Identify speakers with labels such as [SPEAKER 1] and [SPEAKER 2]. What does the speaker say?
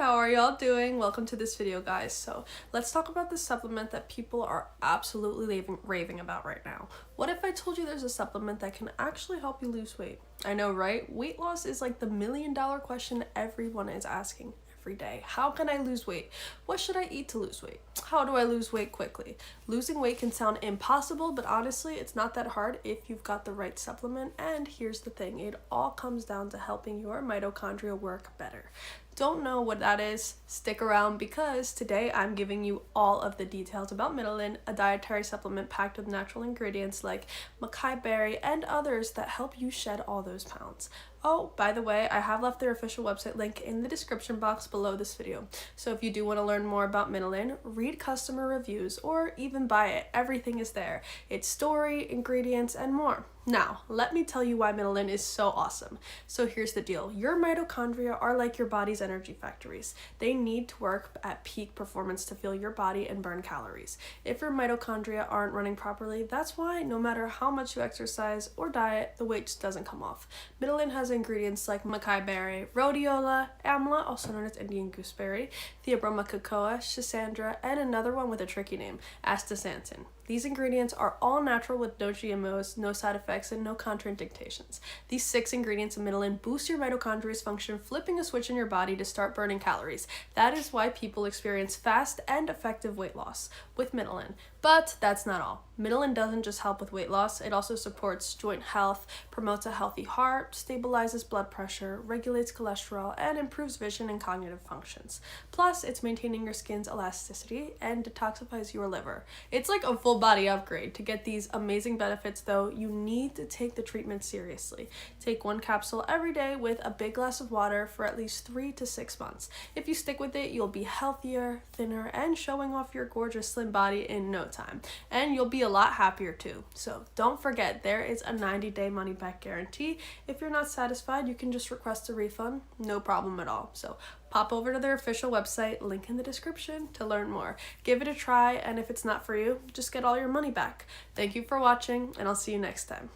[SPEAKER 1] how are y'all doing? Welcome to this video, guys. So let's talk about the supplement that people are absolutely raving about right now. What if I told you there's a supplement that can actually help you lose weight? I know, right? Weight loss is like the million-dollar question everyone is asking every day. How can I lose weight? What should I eat to lose weight? How do I lose weight quickly? Losing weight can sound impossible, but honestly, it's not that hard if you've got the right supplement. And here's the thing, it all comes down to helping your mitochondria work better. Don't know what that is? Stick around because today I'm giving you all of the details about Mitolyn, a dietary supplement packed with natural ingredients like acai berry and others that help you shed all those pounds. Oh, by the way, I have left their official website link in the description box below this video. So if you do want to learn more about Mitolyn, read customer reviews, or even buy it, everything is there. Its story, ingredients, and more. Now, let me tell you why Mitolyn is so awesome. So here's the deal. Your mitochondria are like your body's energy factories. They need to work at peak performance to fuel your body and burn calories. If your mitochondria aren't running properly, that's why no matter how much you exercise or diet, the weight just doesn't come off. Mitolyn has ingredients like acai berry, rhodiola, amla, also known as Indian gooseberry, theobroma cocoa, schisandra, and another one with a tricky name, astaxanthin. These ingredients are all natural with no GMOs, no side effects, and no contraindications. These 6 ingredients of Mitolyn boost your mitochondria's function, flipping a switch in your body to start burning calories. That is why people experience fast and effective weight loss with Mitolyn. But that's not all. Mitolyn doesn't just help with weight loss, it also supports joint health, promotes a healthy heart, stabilizes blood pressure, regulates cholesterol, and improves vision and cognitive functions. Plus, it's maintaining your skin's elasticity and detoxifies your liver. It's like a full body upgrade. To get these amazing benefits though, you need to take the treatment seriously. Take 1 capsule every day with a big glass of water for at least 3 to 6 months. If you stick with it, you'll be healthier, thinner, and showing off your gorgeous slim body in no time. And you'll be a lot happier too. So don't forget, there is a 90-day money-back guarantee. If you're not satisfied, you can just request a refund, no problem at all. So pop over to their official website, link in the description, to learn more. Give it a try, and if it's not for you, just get all your money back. Thank you for watching, and I'll see you next time.